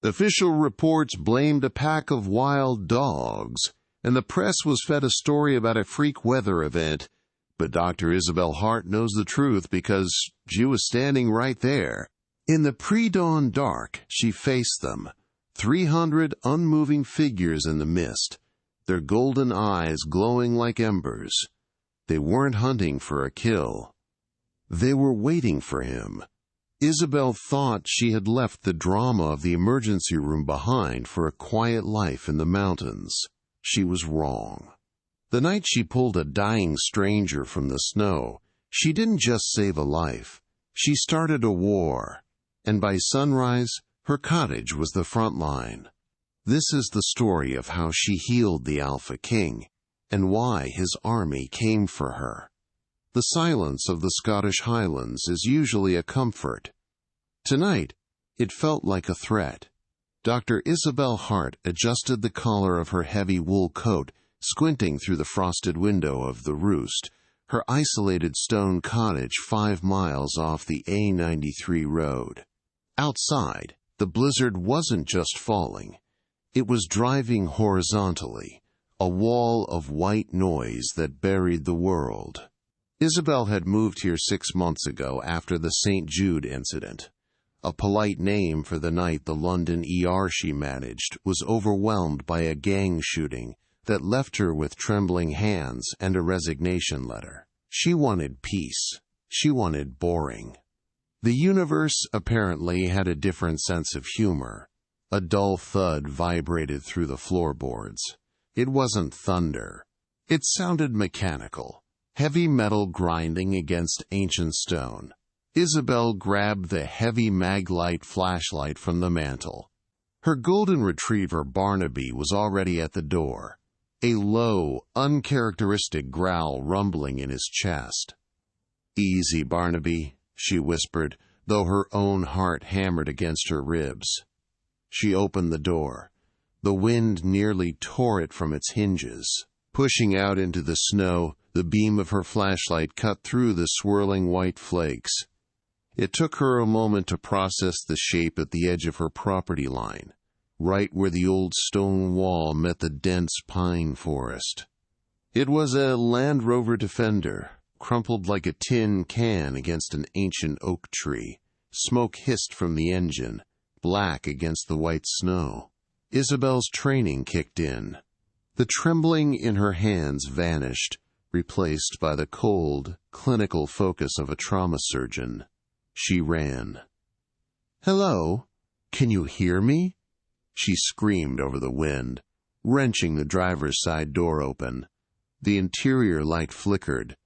Official reports blamed a pack of wild dogs, and the press was fed a story about a freak weather event. But Dr. Isobel Hart knows the truth because she was standing right there. In the pre-dawn dark, she faced them, 300 unmoving figures in the mist, their golden eyes glowing like embers. They weren't hunting for a kill. They were waiting for him. Isobel thought she had left the drama of the emergency room behind for a quiet life in the mountains. She was wrong. The night she pulled a dying stranger from the snow, she didn't just save a life. She started a war. And by sunrise, her cottage was the front line. This is the story of how she healed the Alpha King, and why his army came for her. The silence of the Scottish Highlands is usually a comfort. Tonight, it felt like a threat. Dr. Isobel Hart adjusted the collar of her heavy wool coat, squinting through the frosted window of the roost, her isolated stone cottage 5 miles off the A93 road. Outside, the blizzard wasn't just falling. It was driving horizontally, a wall of white noise that buried the world. Isobel had moved here 6 months ago after the St. Jude incident. A polite name for the night the London ER she managed was overwhelmed by a gang shooting that left her with trembling hands and a resignation letter. She wanted peace. She wanted boring. The universe apparently had a different sense of humor. A dull thud vibrated through the floorboards. It wasn't thunder. It sounded mechanical, heavy metal grinding against ancient stone. Isobel grabbed the heavy Maglite flashlight from the mantel. Her golden retriever Barnaby was already at the door, a low, uncharacteristic growl rumbling in his chest. "Easy, Barnaby," she whispered, though her own heart hammered against her ribs. She opened the door. The wind nearly tore it from its hinges. Pushing out into the snow, the beam of her flashlight cut through the swirling white flakes. It took her a moment to process the shape at the edge of her property line, right where the old stone wall met the dense pine forest. It was a Land Rover Defender, crumpled like a tin can against an ancient oak tree. Smoke hissed from the engine, black against the white snow. Isobel's training kicked in. The trembling in her hands vanished, replaced by the cold, clinical focus of a trauma surgeon. She ran. "Hello? Can you hear me?" She screamed over the wind, wrenching the driver's side door open. The interior light flickered.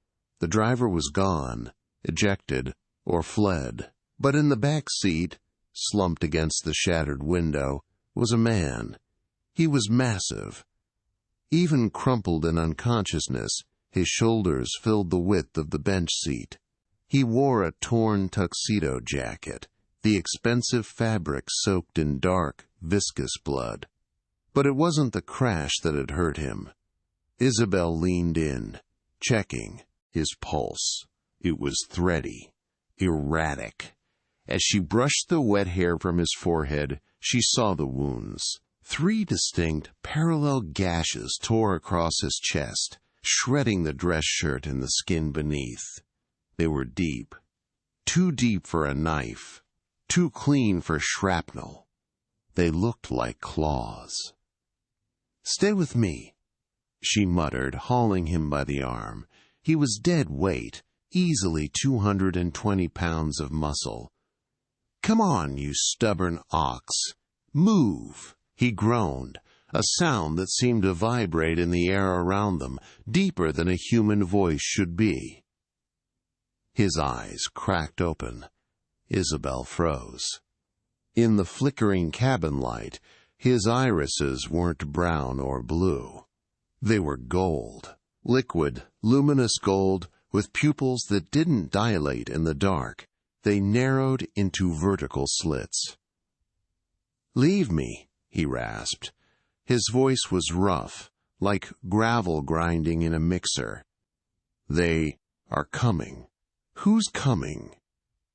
The driver was gone, ejected, or fled. But in the back seat, slumped against the shattered window, was a man. He was massive. Even crumpled in unconsciousness, his shoulders filled the width of the bench seat. He wore a torn tuxedo jacket, the expensive fabric soaked in dark, viscous blood. But it wasn't the crash that had hurt him. Isobel leaned in, checking his pulse. It was thready, erratic. As she brushed the wet hair from his forehead, she saw the wounds. 3 distinct, parallel gashes tore across his chest, shredding the dress shirt and the skin beneath. They were deep. Too deep for a knife. Too clean for shrapnel. They looked like claws. "Stay with me," she muttered, hauling him by the arm. He was dead weight, easily 220 pounds of muscle. "Come on, you stubborn ox. Move," he groaned, a sound that seemed to vibrate in the air around them, deeper than a human voice should be. His eyes cracked open. Isobel froze. In the flickering cabin light, his irises weren't brown or blue. They were gold. Liquid, luminous gold, with pupils that didn't dilate in the dark. They narrowed into vertical slits. "Leave me," he rasped. His voice was rough, like gravel grinding in a mixer. "They are coming." "Who's coming?"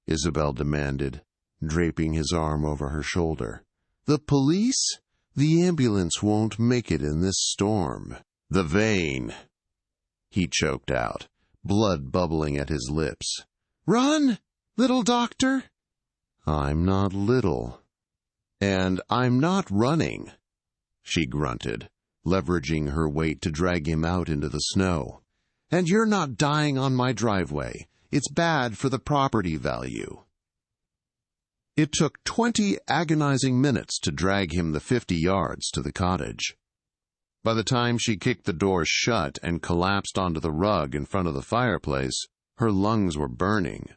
Isobel demanded, draping his arm over her shoulder. The police? The ambulance won't make it in this storm. The vein, he choked out, blood bubbling at his lips. Run, little doctor! I'm not little. And I'm not running, she grunted, leveraging her weight to drag him out into the snow. And you're not dying on my driveway. It's bad for the property value. It took 20 agonizing minutes to drag him the 50 yards to the cottage. By the time she kicked the door shut and collapsed onto the rug in front of the fireplace, her lungs were burning.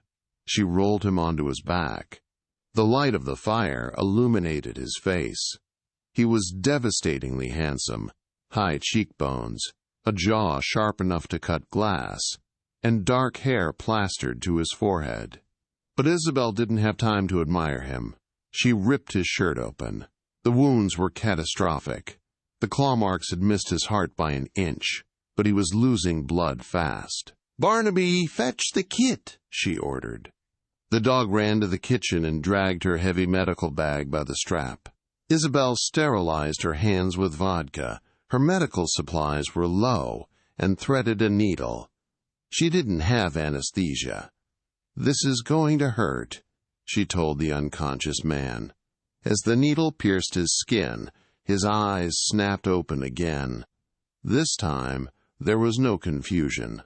She rolled him onto his back. The light of the fire illuminated his face. He was devastatingly handsome, high cheekbones, a jaw sharp enough to cut glass, and dark hair plastered to his forehead. But Isobel didn't have time to admire him. She ripped his shirt open. The wounds were catastrophic. The claw marks had missed his heart by an inch, but he was losing blood fast. "Barnaby, fetch the kit," she ordered. The dog ran to the kitchen and dragged her heavy medical bag by the strap. Isobel sterilized her hands with vodka. Her medical supplies were low and threaded a needle. She didn't have anesthesia. "This is going to hurt," she told the unconscious man. As the needle pierced his skin, his eyes snapped open again. This time, there was no confusion,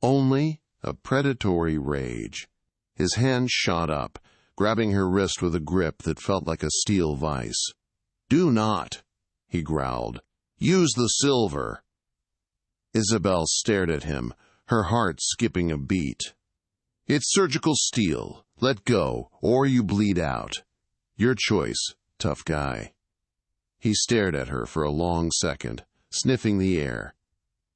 only a predatory rage. His hand shot up, grabbing her wrist with a grip that felt like a steel vise. "Do not," he growled. "Use the silver." Isobel stared at him, her heart skipping a beat. "It's surgical steel. Let go, or you bleed out. Your choice, tough guy." He stared at her for a long second, sniffing the air.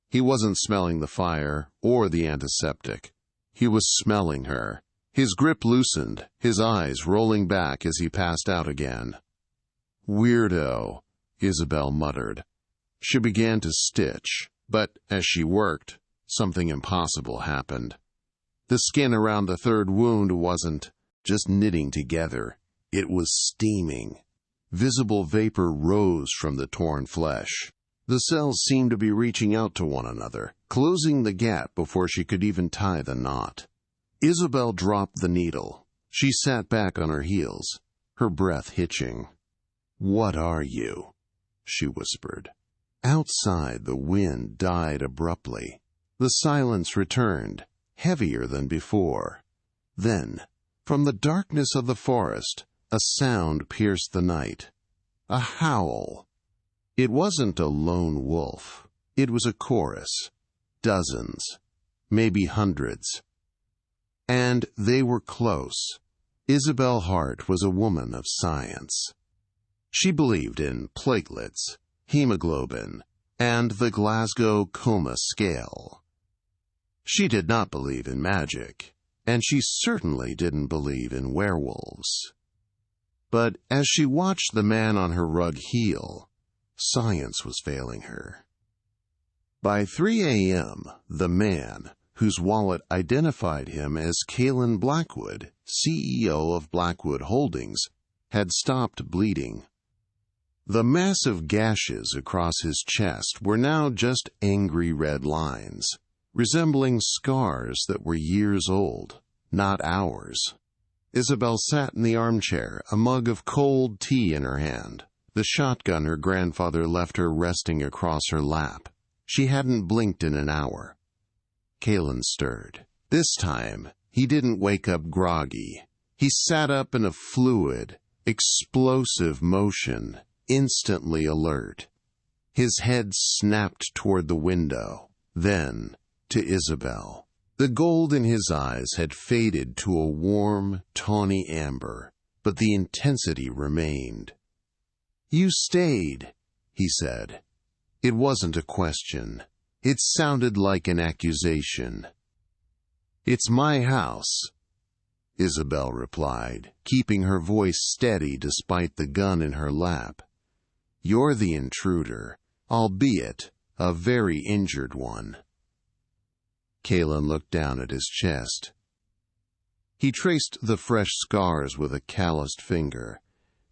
He wasn't smelling the fire or the antiseptic. He was smelling her. His grip loosened, his eyes rolling back as he passed out again. "Weirdo," Isobel muttered. She began to stitch, but as she worked, something impossible happened. The skin around the third wound wasn't just knitting together. It was steaming. Visible vapor rose from the torn flesh. The cells seemed to be reaching out to one another, closing the gap before she could even tie the knot. Isobel dropped the needle. She sat back on her heels, her breath hitching. "What are you?" she whispered. Outside, the wind died abruptly. The silence returned, heavier than before. Then, from the darkness of the forest, a sound pierced the night. A howl. It wasn't a lone wolf. It was a chorus. Dozens, maybe hundreds. And they were close. Isobel Hart was a woman of science. She believed in platelets, hemoglobin, and the Glasgow Coma Scale. She did not believe in magic, and she certainly didn't believe in werewolves. But as she watched the man on her rug heal, science was failing her. By 3 a.m., the man, whose wallet identified him as Kalen Blackwood, CEO of Blackwood Holdings, had stopped bleeding. The massive gashes across his chest were now just angry red lines, resembling scars that were years old, not hours. Isobel sat in the armchair, a mug of cold tea in her hand, the shotgun her grandfather left her resting across her lap. She hadn't blinked in an hour. Kalen stirred. This time, he didn't wake up groggy. He sat up in a fluid, explosive motion, instantly alert. His head snapped toward the window, then to Isobel. The gold in his eyes had faded to a warm, tawny amber, but the intensity remained. "You stayed," he said. It wasn't a question. It sounded like an accusation. "It's my house," Isobel replied, keeping her voice steady despite the gun in her lap. "You're the intruder, albeit a very injured one." Kalen looked down at his chest. He traced the fresh scars with a calloused finger.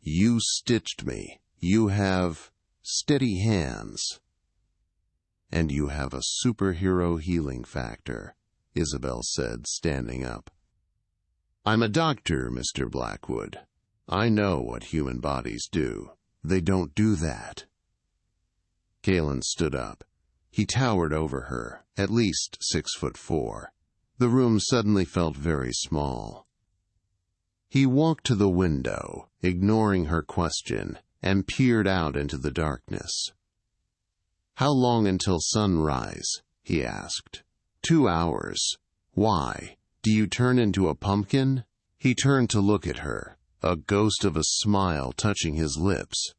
You stitched me. You have steady hands. And you have a superhero healing factor, Isobel said, standing up. I'm a doctor, Mr. Blackwood. I know what human bodies do. They don't do that. Kalen stood up. He towered over her, at least 6'4". The room suddenly felt very small. He walked to the window, ignoring her question, and peered out into the darkness. How long until sunrise? He asked. 2 hours. Why? Do you turn into a pumpkin? He turned to look at her, a ghost of a smile touching his lips.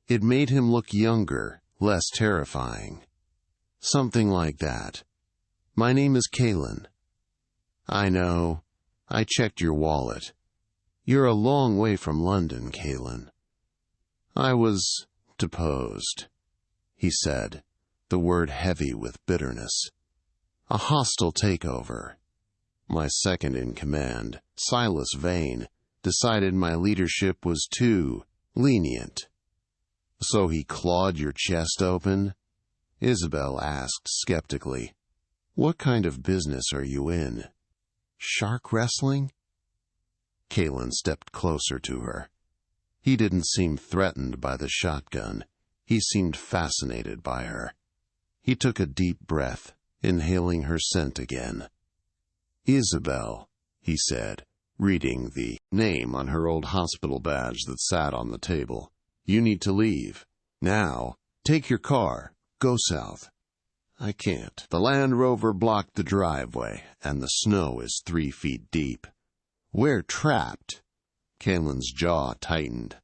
It made him look younger, less terrifying. Something like that. My name is Kalen. I know. I checked your wallet. You're a long way from London, Kalen. I was deposed, he said, the word heavy with bitterness. A hostile takeover. My second in command, Silas Vane, decided my leadership was too lenient. So he clawed your chest open? Isobel asked skeptically. What kind of business are you in? Shark wrestling? Kalen stepped closer to her. He didn't seem threatened by the shotgun. He seemed fascinated by her. He took a deep breath, inhaling her scent again. Isobel, he said, reading the name on her old hospital badge that sat on the table. You need to leave. Now, take your car. Go south. I can't. The Land Rover blocked the driveway, and the snow is 3 feet deep. We're trapped. Kalen's jaw tightened.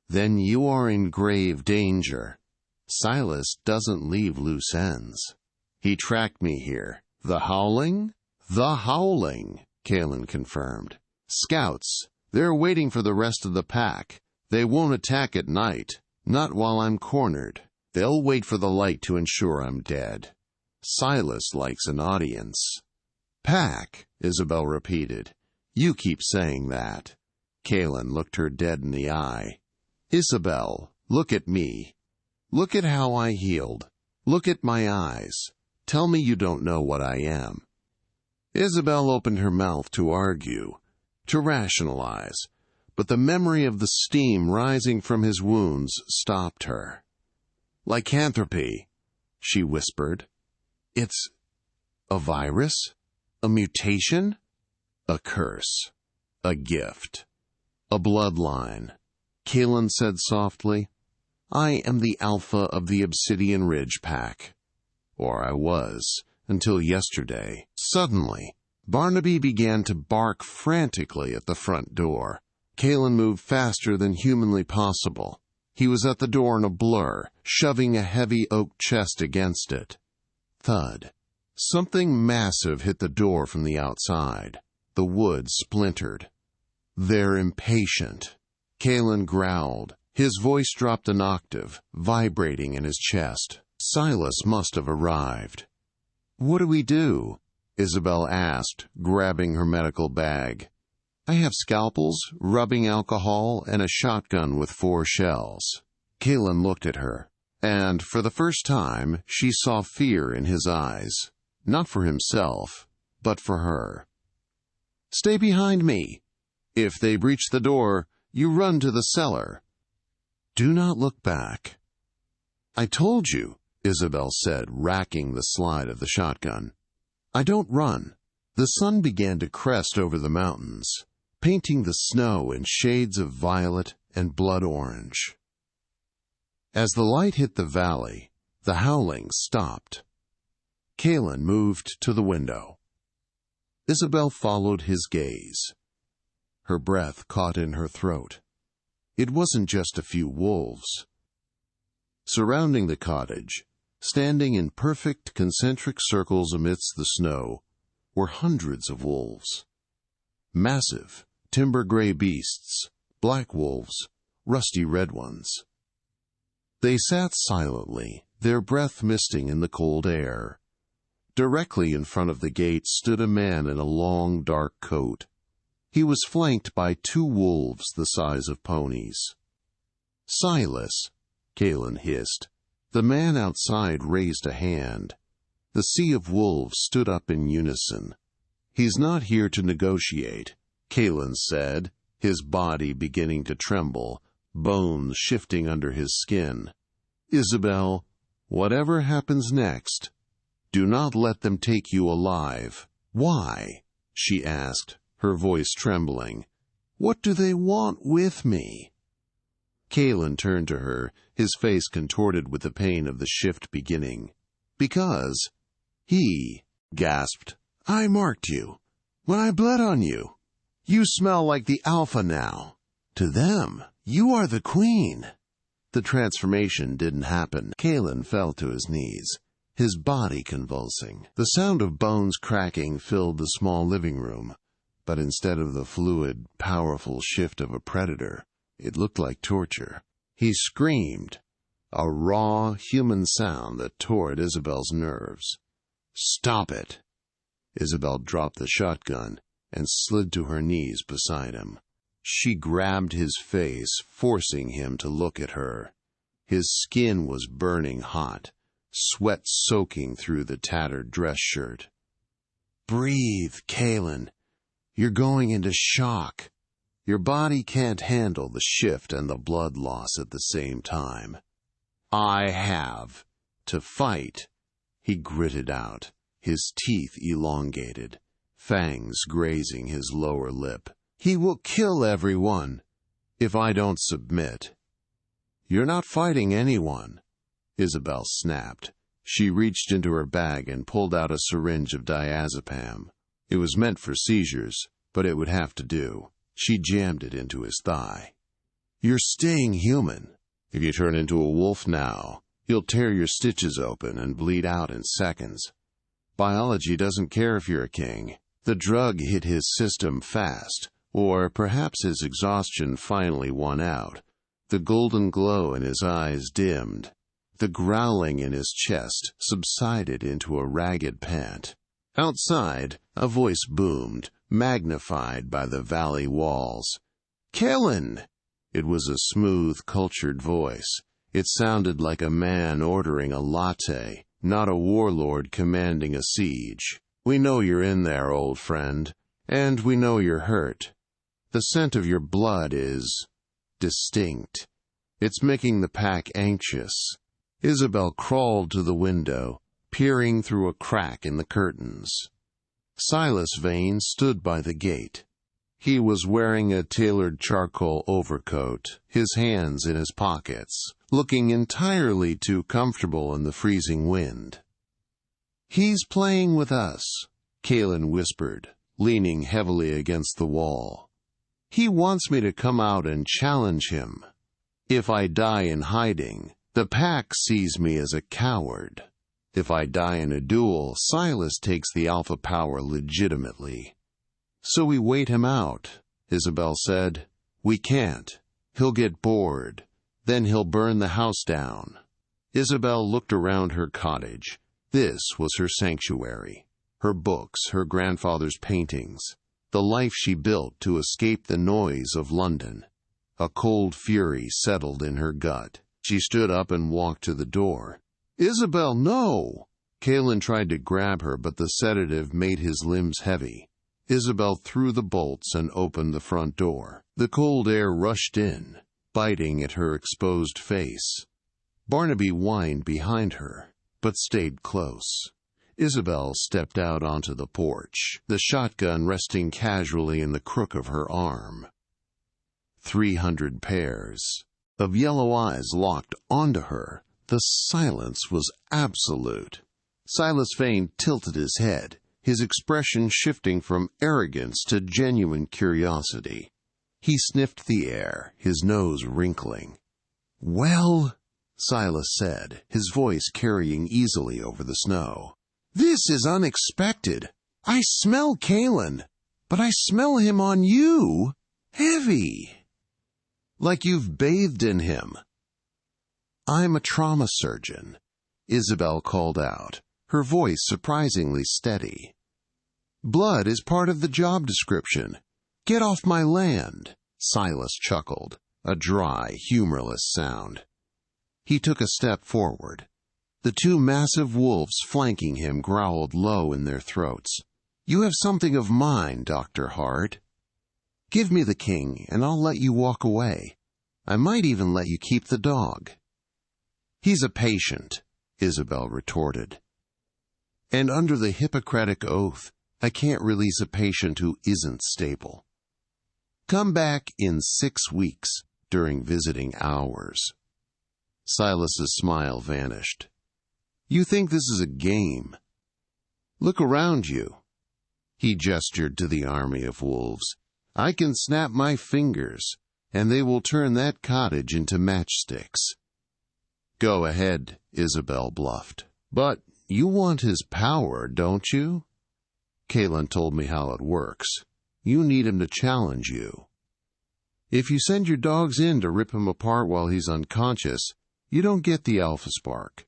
Then you are in grave danger. Silas doesn't leave loose ends. He tracked me here. The howling? The howling, Kalen confirmed. Scouts. They're waiting for the rest of the pack. They won't attack at night. Not while I'm cornered. They'll wait for the light to ensure I'm dead. Silas likes an audience. Pack, Isobel repeated. You keep saying that. Kalen looked her dead in the eye. Isobel, look at me. Look at how I healed. Look at my eyes. Tell me you don't know what I am. Isobel opened her mouth to argue, to rationalize, but the memory of the steam rising from his wounds stopped her. Lycanthropy, she whispered. It's a virus? A mutation? A curse. A gift. A bloodline. Kalen said softly, I am the alpha of the Obsidian Ridge Pack. Or I was, until yesterday. Suddenly, Barnaby began to bark frantically at the front door. Kalen moved faster than humanly possible. He was at the door in a blur, shoving a heavy oak chest against it. Thud. Something massive hit the door from the outside. The wood splintered. They're impatient. Kalen growled. His voice dropped an octave, vibrating in his chest. Silas must have arrived. What do we do? Isobel asked, grabbing her medical bag. I have scalpels, rubbing alcohol, and a shotgun with 4 shells. Kalen looked at her, and for the first time she saw fear in his eyes. Not for himself, but for her. Stay behind me. If they breach the door, you run to the cellar. Do not look back. I told you, Isobel said, racking the slide of the shotgun. I don't run. The sun began to crest over the mountains, painting the snow in shades of violet and blood orange. As the light hit the valley, the howling stopped. Kalen moved to the window. Isobel followed his gaze. Her breath caught in her throat. It wasn't just a few wolves. Surrounding the cottage, standing in perfect concentric circles amidst the snow, were hundreds of wolves. Massive, timber-gray beasts, black wolves, rusty red ones. They sat silently, their breath misting in the cold air. Directly in front of the gate stood a man in a long, dark coat. He was flanked by 2 wolves the size of ponies. "Silas," Kalen hissed. The man outside raised a hand. The sea of wolves stood up in unison. "He's not here to negotiate," Kalen said, his body beginning to tremble, bones shifting under his skin. "Isobel, whatever happens next, do not let them take you alive." "Why?" she asked, her voice trembling. "What do they want with me?" Kalen turned to her, his face contorted with the pain of the shift beginning. "Because he gasped. "I marked you. When I bled on you. You smell like the Alpha now. To them, you are the Queen." The transformation didn't happen. Kalen fell to his knees, his body convulsing. The sound of bones cracking filled the small living room, but instead of the fluid, powerful shift of a predator, it looked like torture. He screamed, a raw, human sound that tore at Isobel's nerves. "Stop it!" Isobel dropped the shotgun and slid to her knees beside him. She grabbed his face, forcing him to look at her. His skin was burning hot, sweat soaking through the tattered dress shirt. "Breathe, Kalen. You're going into shock. Your body can't handle the shift and the blood loss at the same time." "I have to fight," he gritted out, his teeth elongated, fangs grazing his lower lip. "He will kill everyone if I don't submit." "You're not fighting anyone," Isobel snapped. She reached into her bag and pulled out a syringe of diazepam. It was meant for seizures, but it would have to do. She jammed it into his thigh. "You're staying human. If you turn into a wolf now, you'll tear your stitches open and bleed out in seconds. Biology doesn't care if you're a king." The drug hit his system fast, or perhaps his exhaustion finally won out. The golden glow in his eyes dimmed. The growling in his chest subsided into a ragged pant. Outside, a voice boomed, magnified by the valley walls. "Kellen!" It was a smooth, cultured voice. It sounded like a man ordering a latte, not a warlord commanding a siege. "We know you're in there, old friend, and we know you're hurt. The scent of your blood is distinct. It's making the pack anxious." Isobel crawled to the window, peering through a crack in the curtains. Silas Vane stood by the gate. He was wearing a tailored charcoal overcoat, his hands in his pockets, looking entirely too comfortable in the freezing wind. "He's playing with us," Kalen whispered, leaning heavily against the wall. "He wants me to come out and challenge him. If I die in hiding, the pack sees me as a coward. If I die in a duel, Silas takes the alpha power legitimately. So we wait him out," Isobel said. "We can't. He'll get bored. Then he'll burn the house down." Isobel looked around her cottage. This was her sanctuary. Her books, her grandfather's paintings, the life she built to escape the noise of London. A cold fury settled in her gut. She stood up and walked to the door. "Isobel, no!" Kalen tried to grab her, but the sedative made his limbs heavy. Isobel threw the bolts and opened the front door. The cold air rushed in, biting at her exposed face. Barnaby whined behind her, but stayed close. Isobel stepped out onto the porch, the shotgun resting casually in the crook of her arm. 300 pairs of yellow eyes locked onto her. The silence was absolute. Silas Vane tilted his head, his expression shifting from arrogance to genuine curiosity. He sniffed the air, his nose wrinkling. "Well," Silas said, his voice carrying easily over the snow, "this is unexpected. I smell Kalen, but I smell him on you. Heavy. Like you've bathed in him." "I'm a trauma surgeon," Isobel called out, her voice surprisingly steady. "Blood is part of the job description. Get off my land," Silas chuckled. a dry, humorless sound. He took a step forward. The two massive wolves flanking him growled low in their throats. "You have something of mine, Dr. Hart. Give me the king, and I'll let you walk away. I might even let you keep the dog." "He's a patient," Isobel retorted. "And under the Hippocratic Oath, I can't release a patient who isn't stable. Come back in 6 weeks during visiting hours." Silas's smile vanished. "You think this is a game? Look around you." He gestured to the army of wolves. "I can snap my fingers, and they will turn that cottage into matchsticks." "Go ahead," Isobel bluffed. "But you want his power, don't you? Kalen told me how it works. You need him to challenge you. If you send your dogs in to rip him apart while he's unconscious, you don't get the alpha spark.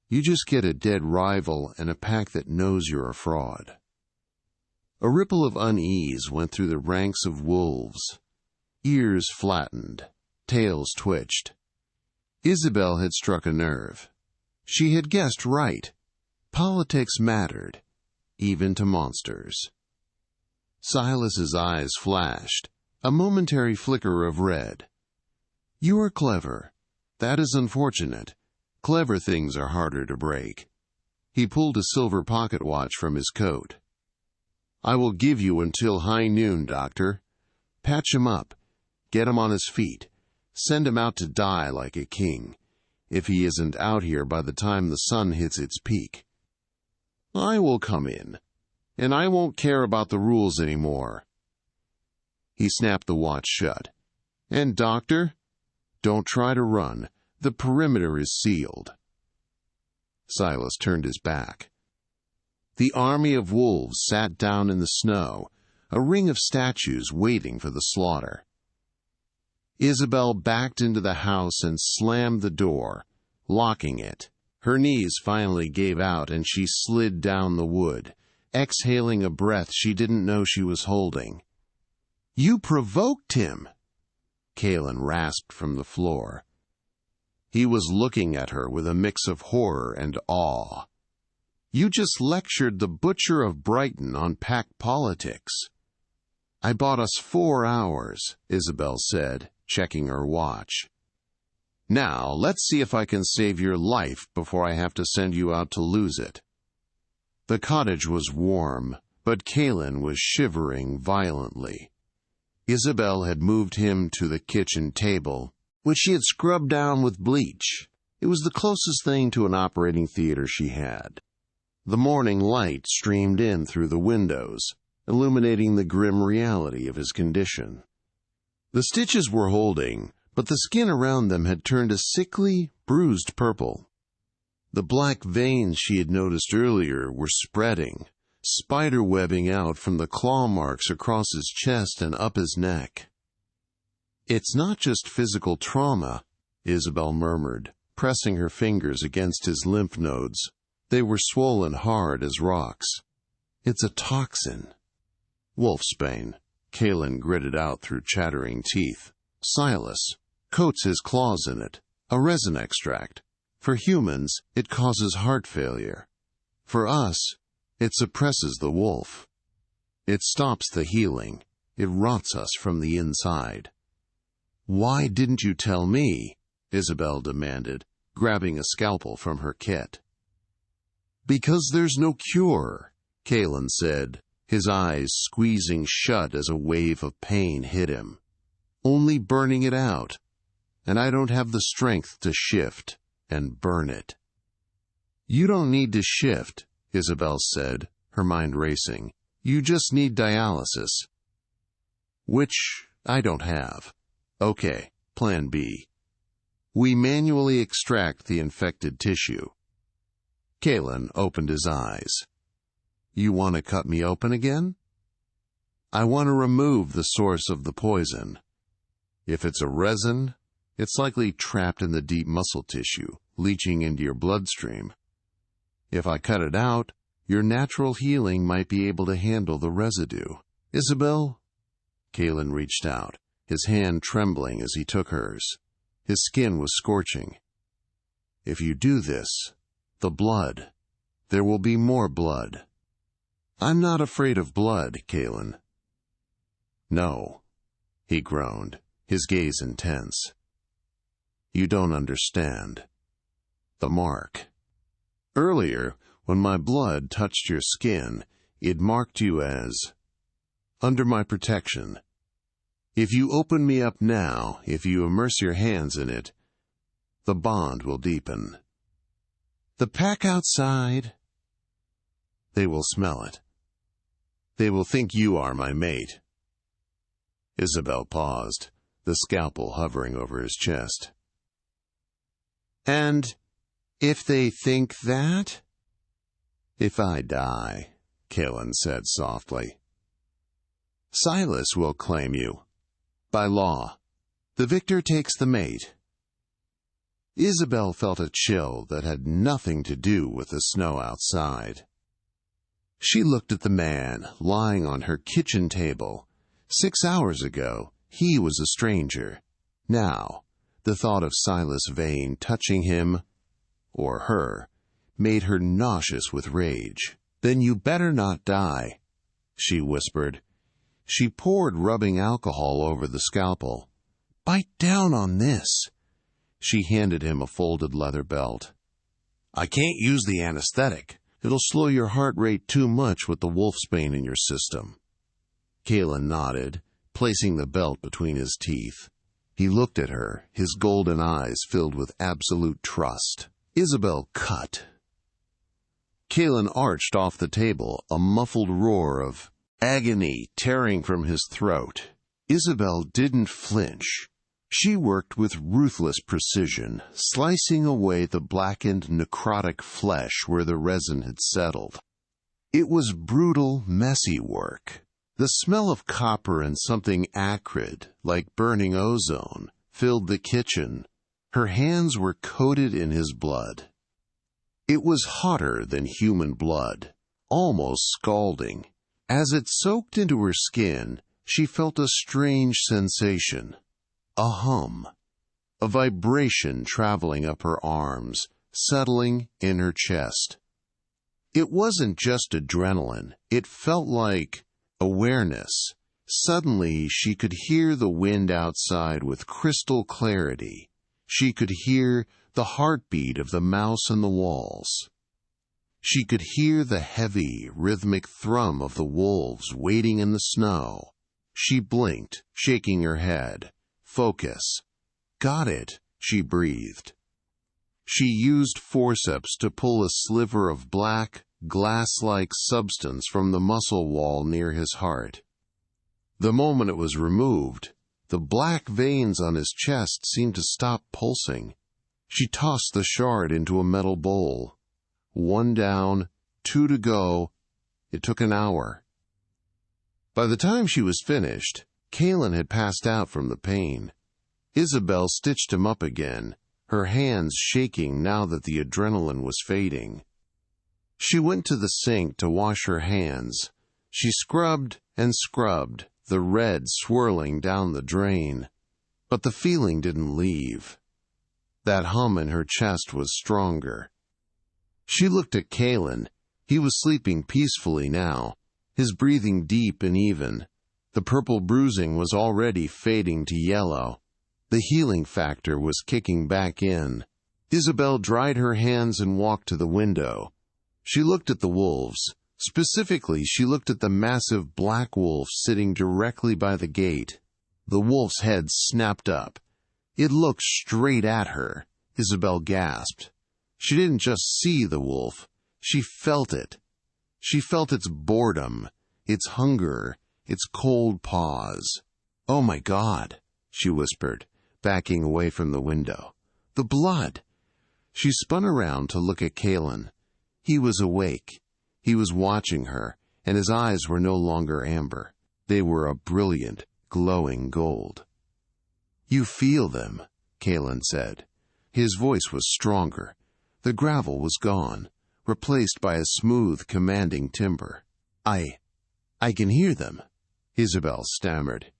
You just get a dead rival and a pack that knows you're a fraud." A ripple of unease went through the ranks of wolves. Ears flattened, tails twitched. Isobel had struck a nerve. She had guessed right. Politics mattered, even to monsters. Silas's eyes flashed, a momentary flicker of red. "You are clever. That is unfortunate. Clever things are harder to break." He pulled a silver pocket watch from his coat. "I will give you until high noon, Doctor. Patch him up. Get him on his feet. Send him out to die like a king, if he isn't out here by the time the sun hits its peak. I will come in, and I won't care about the rules anymore." He snapped the watch shut. "And, Doctor, don't try to run. The perimeter is sealed." Silas turned his back. The army of wolves sat down in the snow, a ring of statues waiting for the slaughter. Isobel backed into the house and slammed the door, locking it. Her knees finally gave out and she slid down the wood, exhaling a breath she didn't know she was holding. "You provoked him!" Kalen rasped from the floor. He was looking at her with a mix of horror and awe. "You just lectured the Butcher of Brighton on pack politics." "I bought us 4 hours," Isobel said, checking her watch. "Now, let's see if I can save your life before I have to send you out to lose it." The cottage was warm, but Kalen was shivering violently. Isobel had moved him to the kitchen table, which she had scrubbed down with bleach. It was the closest thing to an operating theater she had. The morning light streamed in through the windows, illuminating the grim reality of his condition. The stitches were holding, but the skin around them had turned a sickly, bruised purple. The black veins she had noticed earlier were spreading, spider-webbing out from the claw marks across his chest and up his neck. "It's not just physical trauma," Isobel murmured, pressing her fingers against his lymph nodes. They were swollen hard as rocks. "It's a toxin." "Wolfsbane," Kalen gritted out through chattering teeth. "Silas coats his claws in it. A resin extract. For humans, it causes heart failure. For us, it suppresses the wolf. It stops the healing. It rots us from the inside." "Why didn't you tell me?" Isobel demanded, grabbing a scalpel from her kit. "Because there's no cure," Kalen said, his eyes squeezing shut as a wave of pain hit him. "Only burning it out. And I don't have the strength to shift and burn it." "You don't need to shift," Isobel said, her mind racing. "You just need dialysis." "Which I don't have." "Okay, plan B. We manually extract the infected tissue." Kalen opened his eyes. "You want to cut me open again?" "I want to remove the source of the poison. If it's a resin, it's likely trapped in the deep muscle tissue, leaching into your bloodstream. If I cut it out, your natural healing might be able to handle the residue." "Isobel?" Kalen reached out. his hand trembling as he took hers. His skin was scorching. "If you do this, the blood, there will be more blood." "I'm not afraid of blood, Kaelin." "No," he groaned, his gaze intense. "You don't understand. The mark. Earlier, when my blood touched your skin, it marked you as under my protection. If you open me up now, if you immerse your hands in it, the bond will deepen. The pack outside, they will smell it. They will think you are my mate." Isobel paused, the scalpel hovering over his chest. "And if they think that?" "If I die," Kaelin said softly, "Silas will claim you. By law, the victor takes the mate." Isobel felt a chill that had nothing to do with the snow outside. She looked at the man lying on her kitchen table. 6 hours ago, he was a stranger. Now, the thought of Silas Vane touching him, or her, made her nauseous with rage. "Then you better not die," she whispered. She poured rubbing alcohol over the scalpel. "Bite down on this." She handed him a folded leather belt. "I can't use the anesthetic. It'll slow your heart rate too much with the wolfsbane in your system." Kaelin nodded, placing the belt between his teeth. He looked at her, his golden eyes filled with absolute trust. Isobel cut. Kaelin arched off the table, a muffled roar of agony tearing from his throat. Isobel didn't flinch. She worked with ruthless precision, slicing away the blackened, necrotic flesh where the resin had settled. It was brutal, messy work. The smell of copper and something acrid, like burning ozone, filled the kitchen. Her hands were coated in his blood. It was hotter than human blood, almost scalding. As it soaked into her skin, she felt a strange sensation. A hum. A vibration traveling up her arms, settling in her chest. It wasn't just adrenaline. It felt like awareness. Suddenly, she could hear the wind outside with crystal clarity. She could hear the heartbeat of the mouse in the walls. She could hear the heavy, rhythmic thrum of the wolves waiting in the snow. She blinked, shaking her head. "Focus." "Got it," she breathed. She used forceps to pull a sliver of black, glass-like substance from the muscle wall near his heart. The moment it was removed, the black veins on his chest seemed to stop pulsing. She tossed the shard into a metal bowl. 1 down, 2 to go. It took an hour. By the time she was finished, Kaelin had passed out from the pain. Isobel stitched him up again, her hands shaking now that the adrenaline was fading. She went to the sink to wash her hands. She scrubbed and scrubbed, the red swirling down the drain. But the feeling didn't leave. That hum in her chest was stronger. She looked at Kaelin. He was sleeping peacefully now, his breathing deep and even. The purple bruising was already fading to yellow. The healing factor was kicking back in. Isobel dried her hands and walked to the window. She looked at the wolves. Specifically, she looked at the massive black wolf sitting directly by the gate. The wolf's head snapped up. It looked straight at her. Isobel gasped. She didn't just see the wolf. She felt it. She felt its boredom, its hunger, its cold paws. "Oh my God," she whispered, backing away from the window. "The blood!" She spun around to look at Kaelin. He was awake. He was watching her, and his eyes were no longer amber. They were a brilliant, glowing gold. "You feel them," Kaelin said. His voice was stronger. The gravel was gone, replaced by a smooth, commanding timbre. I can hear them," Isobel stammered.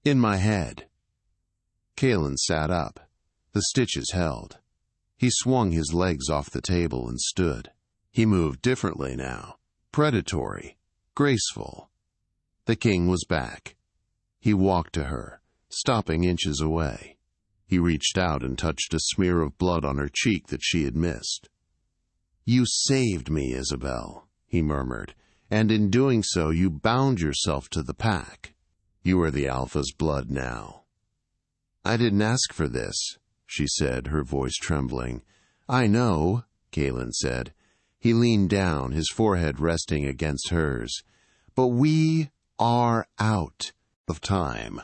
"In my head." Kalen sat up. The stitches held. He swung his legs off the table and stood. He moved differently now. Predatory. Graceful. The king was back. He walked to her, stopping inches away. He reached out and touched a smear of blood on her cheek that she had missed. "You saved me, Isobel," he murmured, "and in doing so you bound yourself to the pack. You are the Alpha's blood now." "I didn't ask for this," she said, her voice trembling. "I know," Kalen said. He leaned down, his forehead resting against hers. "But we are out of time.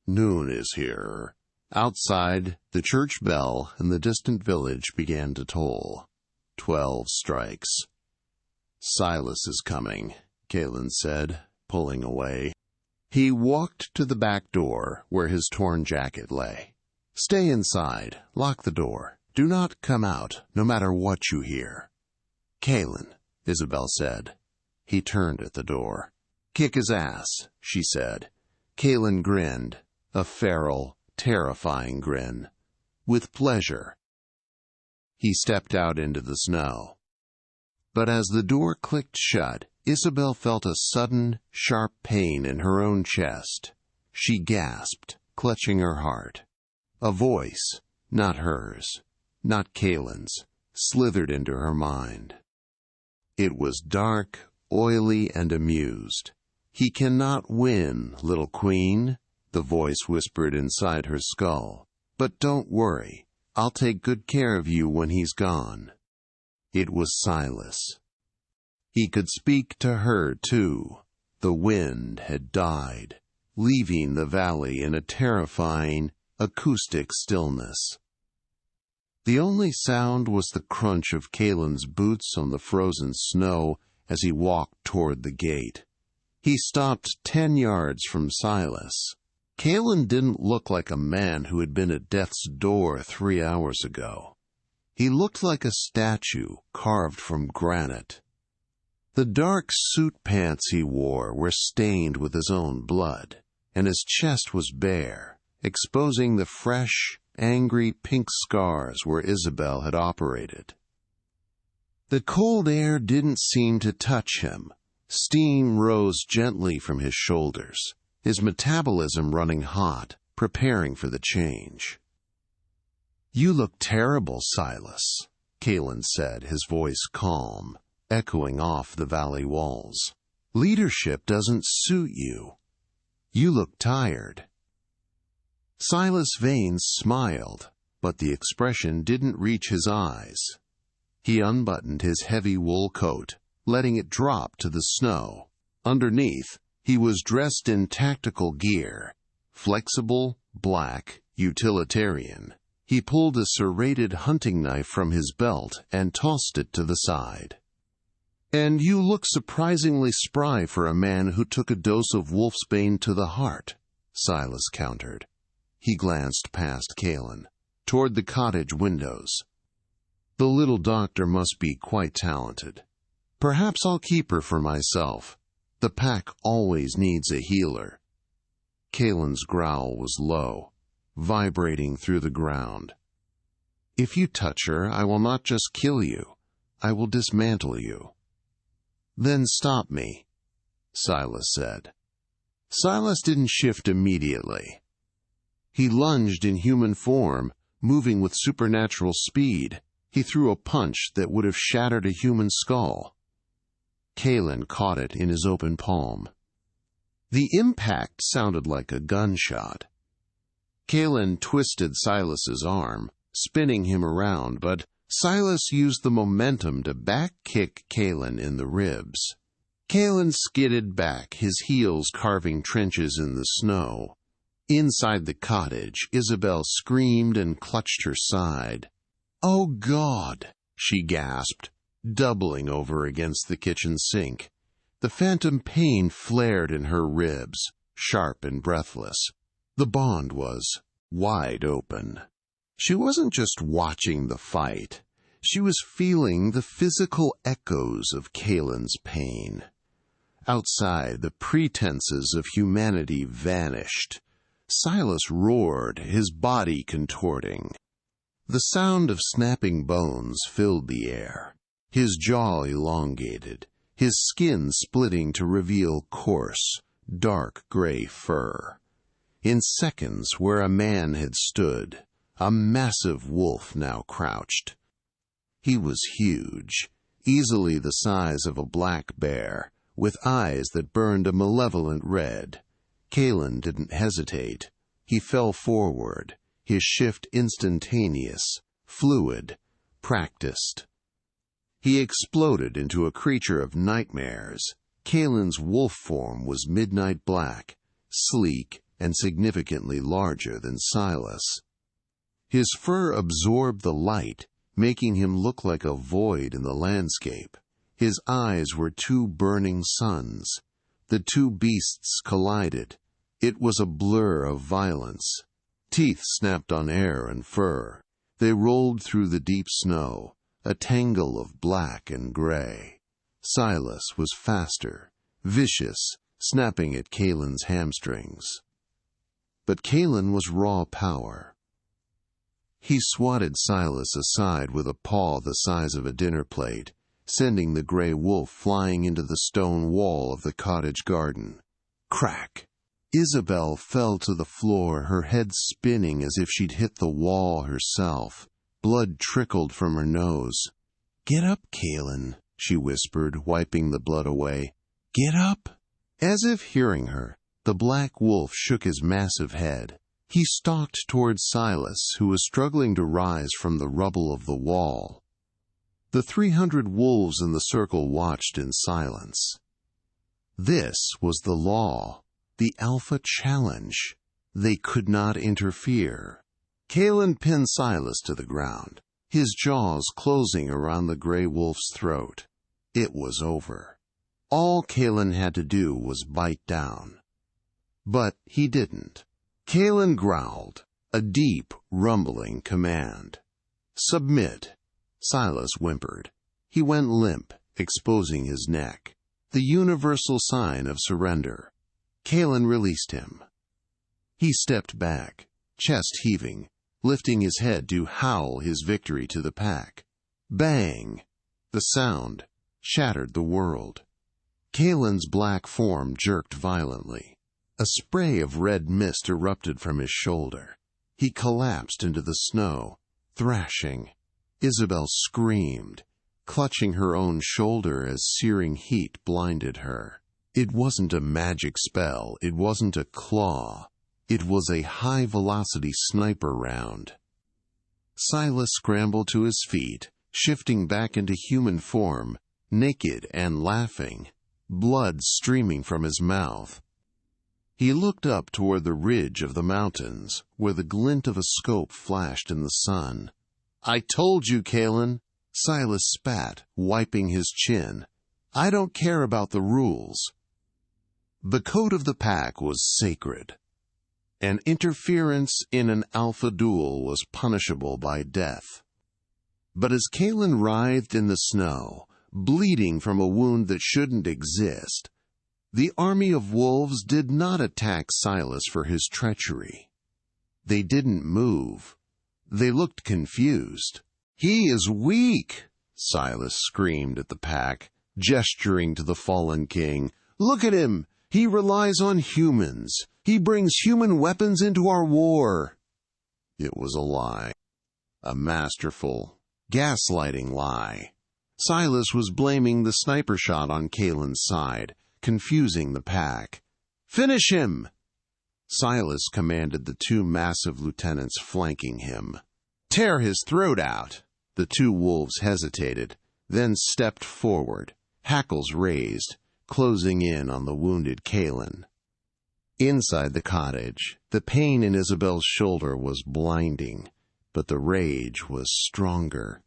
Noon is here." Outside, the church bell in the distant village began to toll. 12 strikes. "Silas is coming," Kalen said, pulling away. He walked to the back door where his torn jacket lay. "Stay inside. Lock the door. Do not come out, no matter what you hear." "Kalen," Isobel said. He turned at the door. "Kick his ass," she said. Kalen grinned, a feral, terrifying grin. "With pleasure." He stepped out into the snow. But as the door clicked shut, Isobel felt a sudden, sharp pain in her own chest. She gasped, clutching her heart. A voice, not hers, not Kalen's, slithered into her mind. It was dark, oily, and amused. "He cannot win, little queen," the voice whispered inside her skull. "But don't worry. I'll take good care of you when he's gone." It was Silas. He could speak to her, too. The wind had died, leaving the valley in a terrifying, acoustic stillness. The only sound was the crunch of Kalen's boots on the frozen snow as he walked toward the gate. He stopped 10 yards from Silas. Kalen didn't look like a man who had been at death's door 3 hours ago. He looked like a statue carved from granite. The dark suit pants he wore were stained with his own blood, and his chest was bare, exposing the fresh, angry pink scars where Isobel had operated. The cold air didn't seem to touch him. Steam rose gently from his shoulders, his metabolism running hot, preparing for the change. "You look terrible, Silas," Kalen said, his voice calm, echoing off the valley walls. "Leadership doesn't suit you. You look tired." Silas Vanes smiled, but the expression didn't reach his eyes. He unbuttoned his heavy wool coat, letting it drop to the snow. Underneath, he was dressed in tactical gear, flexible, black, utilitarian. He pulled a serrated hunting knife from his belt and tossed it to the side. "And you look surprisingly spry for a man who took a dose of wolfsbane to the heart," Silas countered. He glanced past Kalen, toward the cottage windows. "The little doctor must be quite talented. Perhaps I'll keep her for myself. The pack always needs a healer." Kalen's growl was low, vibrating through the ground. "If you touch her, I will not just kill you. I will dismantle you." "Then stop me," Silas said. Silas didn't shift immediately. He lunged in human form, moving with supernatural speed. He threw a punch that would have shattered a human skull. Kalen caught it in his open palm. The impact sounded like a gunshot. Kalen twisted Silas's arm, spinning him around, but Silas used the momentum to back-kick Kalen in the ribs. Kalen skidded back, his heels carving trenches in the snow. Inside the cottage, Isobel screamed and clutched her side. "Oh, God!" she gasped, doubling over against the kitchen sink. The phantom pain flared in her ribs, sharp and breathless. The bond was wide open. She wasn't just watching the fight. She was feeling the physical echoes of Kalen's pain. Outside, the pretenses of humanity vanished. Silas roared, his body contorting. The sound of snapping bones filled the air, his jaw elongated, his skin splitting to reveal coarse, dark gray fur. In seconds, where a man had stood, a massive wolf now crouched. He was huge, easily the size of a black bear, with eyes that burned a malevolent red. Kalen didn't hesitate. He fell forward, his shift instantaneous, fluid, practiced. He exploded into a creature of nightmares. Kalen's wolf form was midnight black, sleek, and significantly larger than Silas. His fur absorbed the light, making him look like a void in the landscape. His eyes were two burning suns. The two beasts collided. It was a blur of violence. Teeth snapped on air and fur. They rolled through the deep snow, a tangle of black and gray. Silas was faster, vicious, snapping at Kalen's hamstrings. But Kalen was raw power. He swatted Silas aside with a paw the size of a dinner plate, sending the gray wolf flying into the stone wall of the cottage garden. Crack! Isobel fell to the floor, her head spinning as if she'd hit the wall herself. Blood trickled from her nose. "Get up, Kalen," she whispered, wiping the blood away. "Get up." As if hearing her, the black wolf shook his massive head. He stalked towards Silas, who was struggling to rise from the rubble of the wall. The 300 wolves in the circle watched in silence. This was the law, the Alpha Challenge. They could not interfere. Kalen pinned Silas to the ground, his jaws closing around the gray wolf's throat. It was over. All Kalen had to do was bite down. But he didn't. Kalen growled, a deep, rumbling command. "Submit." Silas whimpered. He went limp, exposing his neck, the universal sign of surrender. Kalen released him. He stepped back, chest heaving, lifting his head to howl his victory to the pack. Bang! The sound shattered the world. Kalen's black form jerked violently. A spray of red mist erupted from his shoulder. He collapsed into the snow, thrashing. Isobel screamed, clutching her own shoulder as searing heat blinded her. It wasn't a magic spell, it wasn't a claw. It was a high-velocity sniper round. Silas scrambled to his feet, shifting back into human form, naked and laughing, blood streaming from his mouth. He looked up toward the ridge of the mountains, where the glint of a scope flashed in the sun. "I told you, Kalen," Silas spat, wiping his chin. "I don't care about the rules." The code of the pack was sacred. And interference in an alpha duel was punishable by death. But as Kalen writhed in the snow, bleeding from a wound that shouldn't exist, the army of wolves did not attack Silas for his treachery. They didn't move. They looked confused. "He is weak," Silas screamed at the pack, gesturing to the fallen king. "Look at him! He relies on humans. He brings human weapons into our war." It was a lie. A masterful, gaslighting lie. Silas was blaming the sniper shot on Kalen's side, confusing the pack. "Finish him!" Silas commanded the two massive lieutenants flanking him. "Tear his throat out!" The two wolves hesitated, then stepped forward, hackles raised, closing in on the wounded Kalen. Inside the cottage, the pain in Isobel's shoulder was blinding, but the rage was stronger.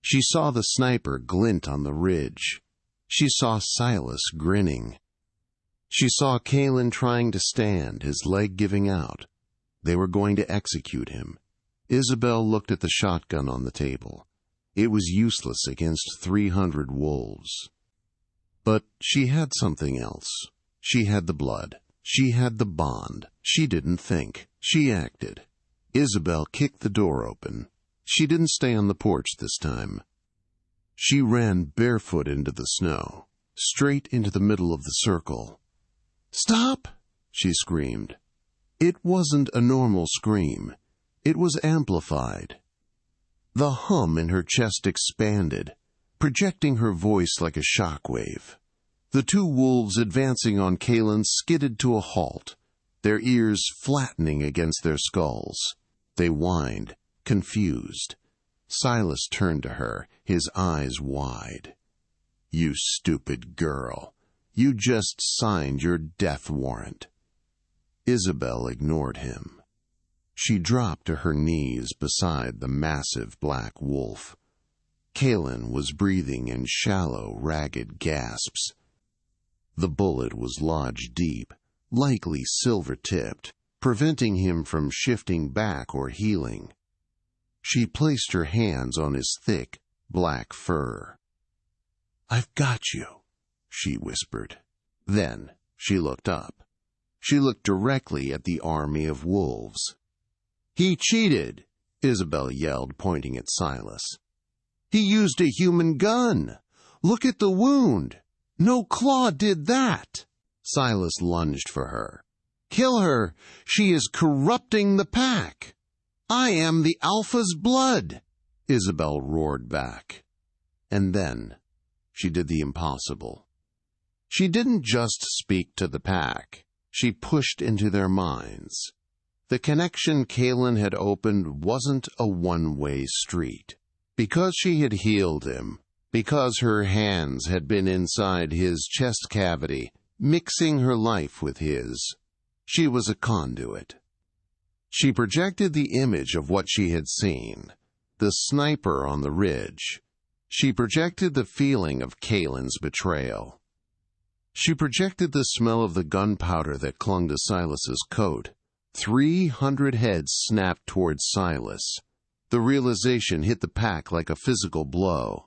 She saw the sniper glint on the ridge. She saw Silas grinning. She saw Kalen trying to stand, his leg giving out. They were going to execute him. Isobel looked at the shotgun on the table. It was useless against 300 wolves. But she had something else. She had the blood. She had the bond. She didn't think. She acted. Isobel kicked the door open. She didn't stay on the porch this time. She ran barefoot into the snow, straight into the middle of the circle. "Stop!" she screamed. It wasn't a normal scream. It was amplified. The hum in her chest expanded, projecting her voice like a shockwave. The two wolves advancing on Kaelin skidded to a halt, their ears flattening against their skulls. They whined, confused. Silas turned to her, his eyes wide. "You stupid girl. You just signed your death warrant." Isobel ignored him. She dropped to her knees beside the massive black wolf. Kaelin was breathing in shallow, ragged gasps. The bullet was lodged deep, likely silver-tipped, preventing him from shifting back or healing. She placed her hands on his thick, black fur. "I've got you," she whispered. Then she looked up. She looked directly at the army of wolves. "He cheated," Isobel yelled, pointing at Silas. "He used a human gun. Look at the wound. No claw did that." Silas lunged for her. "Kill her. She is corrupting the pack." "I am the Alpha's blood," Isobel roared back. And then she did the impossible. She didn't just speak to the pack. She pushed into their minds. The connection Kaelin had opened wasn't a one-way street. Because she had healed him, because her hands had been inside his chest cavity, mixing her life with his, she was a conduit. She projected the image of what she had seen, the sniper on the ridge. She projected the feeling of Kaelin's betrayal. She projected the smell of the gunpowder that clung to Silas's coat. 300 heads snapped towards Silas. The realization hit the pack like a physical blow.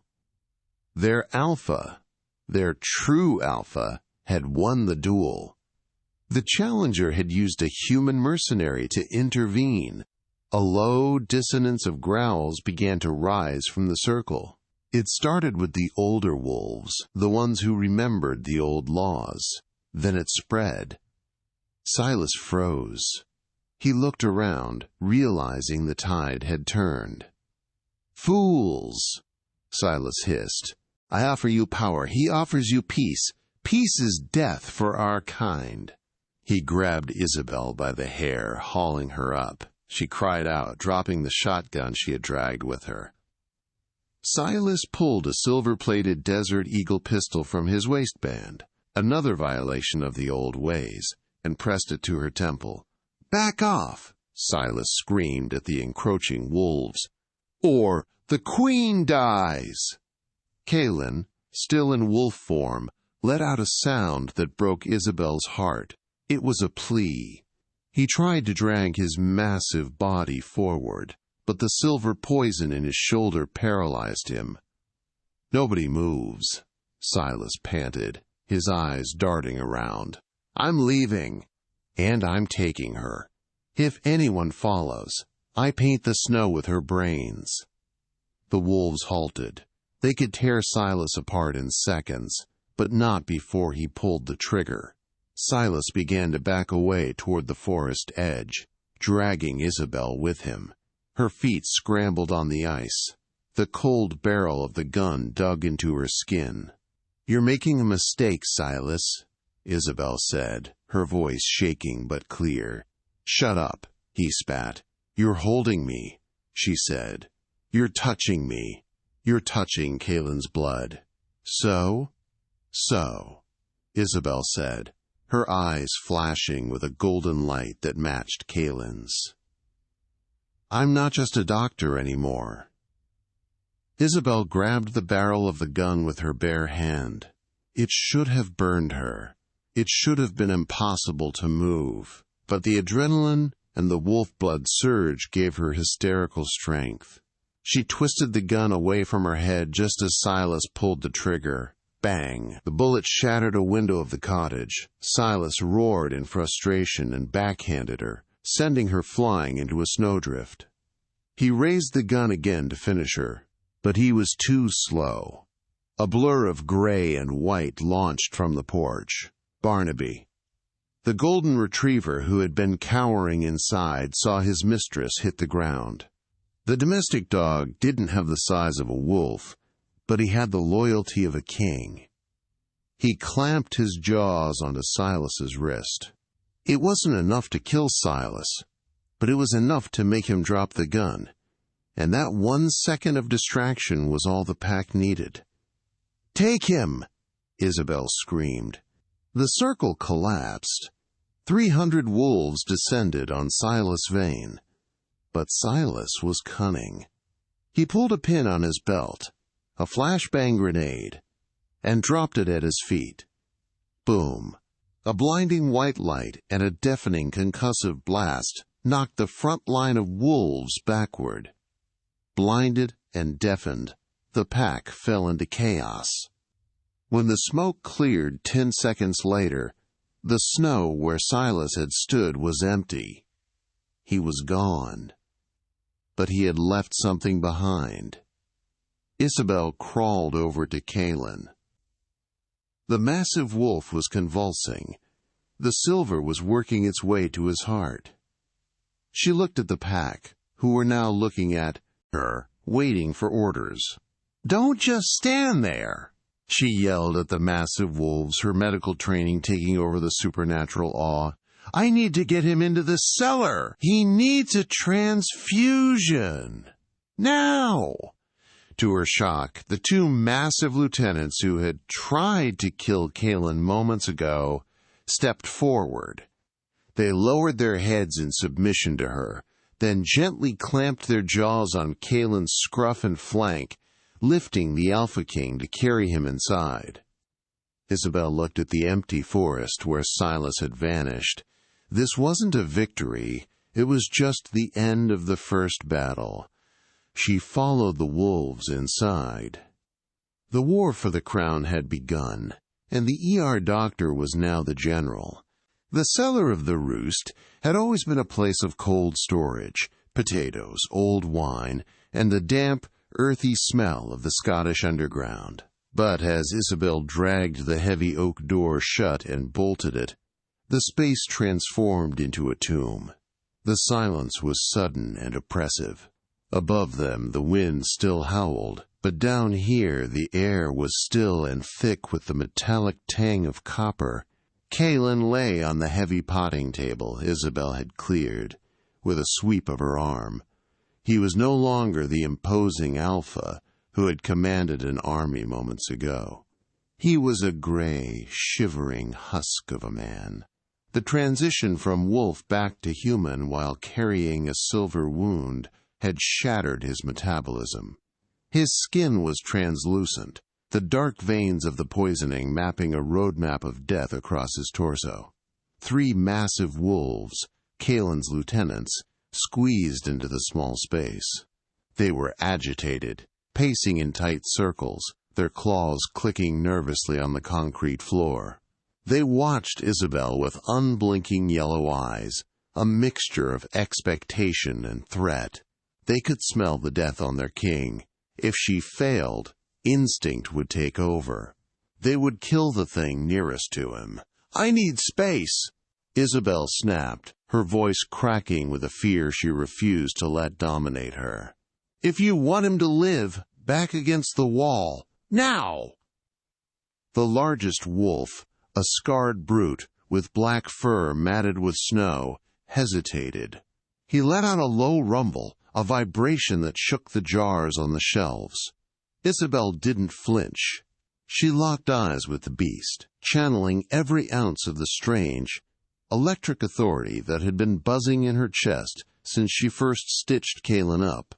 Their alpha, their true alpha, had won the duel. The challenger had used a human mercenary to intervene. A low dissonance of growls began to rise from the circle. It started with the older wolves, the ones who remembered the old laws. Then it spread. Silas froze. He looked around, realizing the tide had turned. "Fools!" Silas hissed. "I offer you power. He offers you peace. Peace is death for our kind." He grabbed Isobel by the hair, hauling her up. She cried out, dropping the shotgun she had dragged with her. Silas pulled a silver-plated Desert Eagle pistol from his waistband, another violation of the old ways, and pressed it to her temple. "Back off!" Silas screamed at the encroaching wolves. "Or the Queen dies!" Kaelin, still in wolf form, let out a sound that broke Isobel's heart. It was a plea. He tried to drag his massive body forward, but the silver poison in his shoulder paralyzed him. "Nobody moves," Silas panted, his eyes darting around. "I'm leaving, and I'm taking her. If anyone follows, I paint the snow with her brains." The wolves halted. They could tear Silas apart in seconds, but not before he pulled the trigger. Silas began to back away toward the forest edge, dragging Isobel with him. Her feet scrambled on the ice. The cold barrel of the gun dug into her skin. "You're making a mistake, Silas," Isobel said, her voice shaking but clear. "Shut up," he spat. "You're holding me," she said. "You're touching me. You're touching Kaelin's blood." So, Isobel said, her eyes flashing with a golden light that matched Kaelin's. "I'm not just a doctor anymore." Isobel grabbed the barrel of the gun with her bare hand. It should have burned her. It should have been impossible to move. But the adrenaline and the wolf blood surge gave her hysterical strength. She twisted the gun away from her head just as Silas pulled the trigger. Bang! The bullet shattered a window of the cottage. Silas roared in frustration and backhanded her, sending her flying into a snowdrift. He raised the gun again to finish her, but he was too slow. A blur of gray and white launched from the porch. Barnaby, the golden retriever who had been cowering inside, saw his mistress hit the ground. The domestic dog didn't have the size of a wolf, but he had the loyalty of a king. He clamped his jaws onto Silas's wrist. It wasn't enough to kill Silas, but it was enough to make him drop the gun, and that 1 second of distraction was all the pack needed. "Take him!" Isobel screamed. The circle collapsed. 300 wolves descended on Silas Vane. But Silas was cunning. He pulled a pin on his belt, a flashbang grenade, and dropped it at his feet. Boom! A blinding white light and a deafening concussive blast knocked the front line of wolves backward. Blinded and deafened, the pack fell into chaos. When the smoke cleared 10 seconds later, the snow where Silas had stood was empty. He was gone. But he had left something behind. Isobel crawled over to Kaelin. The massive wolf was convulsing. The silver was working its way to his heart. She looked at the pack, who were now looking at her, waiting for orders. "Don't just stand there!" she yelled at the massive wolves, her medical training taking over the supernatural awe. "I need to get him into the cellar! He needs a transfusion! Now!" To her shock, the 2 massive lieutenants who had tried to kill Kaelin moments ago stepped forward. They lowered their heads in submission to her, then gently clamped their jaws on Kaelin's scruff and flank, lifting the Alpha King to carry him inside. Isobel looked at the empty forest where Silas had vanished. This wasn't a victory, it was just the end of the first battle. She followed the wolves inside. The war for the crown had begun, and the ER doctor was now the general. The cellar of the Roost had always been a place of cold storage, potatoes, old wine, and the damp, earthy smell of the Scottish underground. But as Isobel dragged the heavy oak door shut and bolted it, the space transformed into a tomb. The silence was sudden and oppressive. Above them the wind still howled, but down here the air was still and thick with the metallic tang of copper. Kaelin lay on the heavy potting table Isobel had cleared, with a sweep of her arm. He was no longer the imposing Alpha who had commanded an army moments ago. He was a gray, shivering husk of a man. The transition from wolf back to human while carrying a silver wound had shattered his metabolism. His skin was translucent, the dark veins of the poisoning mapping a roadmap of death across his torso. 3 massive wolves, Kaelin's lieutenants, squeezed into the small space. They were agitated, pacing in tight circles, their claws clicking nervously on the concrete floor. They watched Isobel with unblinking yellow eyes, a mixture of expectation and threat. They could smell the death on their king. If she failed, instinct would take over. They would kill the thing nearest to him. "I need space!" Isobel snapped, her voice cracking with a fear she refused to let dominate her. "If you want him to live, back against the wall. Now!" The largest wolf, a scarred brute with black fur matted with snow, hesitated. He let out a low rumble, a vibration that shook the jars on the shelves. Isobel didn't flinch. She locked eyes with the beast, channeling every ounce of the strange, electric authority that had been buzzing in her chest since she first stitched Kaelin up.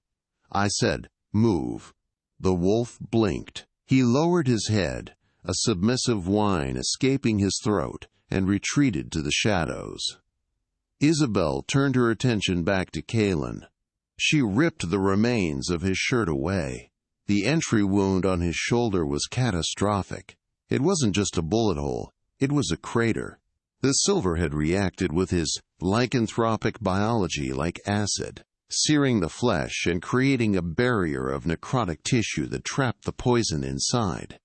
I said, "Move." The wolf blinked. He lowered his head, a submissive whine escaping his throat, and retreated to the shadows. Isobel turned her attention back to Kaelin. She ripped the remains of his shirt away. The entry wound on his shoulder was catastrophic. It wasn't just a bullet hole, it was a crater. The silver had reacted with his lycanthropic biology like acid, searing the flesh and creating a barrier of necrotic tissue that trapped the poison inside.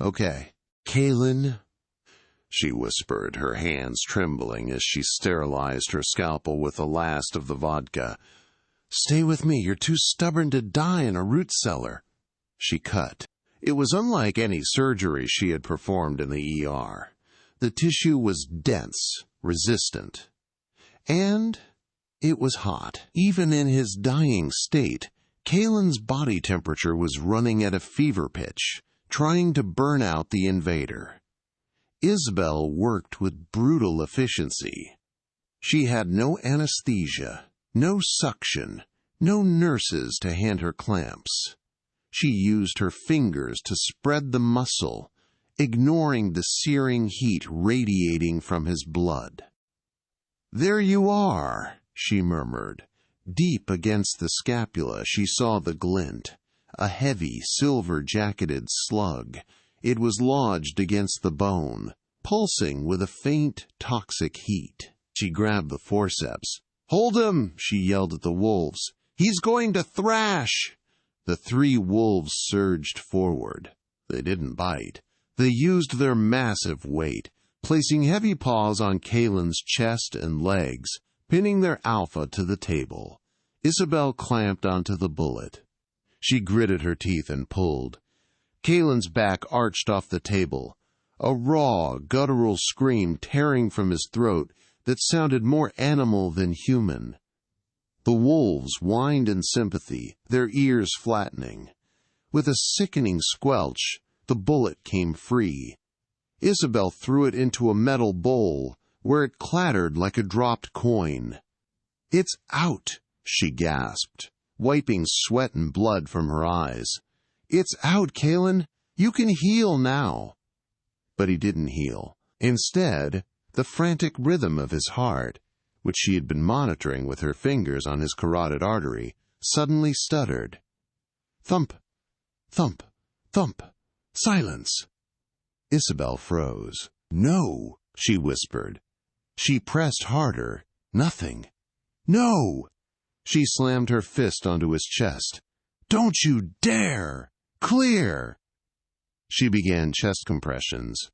"Okay, Kaelin," she whispered, her hands trembling as she sterilized her scalpel with the last of the vodka. "Stay with me, you're too stubborn to die in a root cellar." She cut. It was unlike any surgery she had performed in the ER. The tissue was dense, resistant, and it was hot. Even in his dying state, Kaelin's body temperature was running at a fever pitch, trying to burn out the invader. Isobel worked with brutal efficiency. She had no anesthesia, no suction, no nurses to hand her clamps. She used her fingers to spread the muscle, ignoring the searing heat radiating from his blood. "There you are," she murmured. Deep against the scapula she saw the glint, a heavy, silver-jacketed slug. It was lodged against the bone, pulsing with a faint, toxic heat. She grabbed the forceps. "Hold him!" she yelled at the wolves. "He's going to thrash!" The 3 wolves surged forward. They didn't bite. They used their massive weight, placing heavy paws on Kaelin's chest and legs, pinning their alpha to the table. Isobel clamped onto the bullet. She gritted her teeth and pulled. Kaelin's back arched off the table, a raw, guttural scream tearing from his throat that sounded more animal than human. The wolves whined in sympathy, their ears flattening. With a sickening squelch, the bullet came free. Isobel threw it into a metal bowl, where it clattered like a dropped coin. "It's out," she gasped, wiping sweat and blood from her eyes. "It's out, Kaelin. You can heal now." But he didn't heal. Instead, the frantic rhythm of his heart, which she had been monitoring with her fingers on his carotid artery, suddenly stuttered. Thump, thump, thump. Silence. Isobel froze. "No," she whispered. She pressed harder. Nothing. "No!" She slammed her fist onto his chest. "Don't you dare! Clear!" She began chest compressions.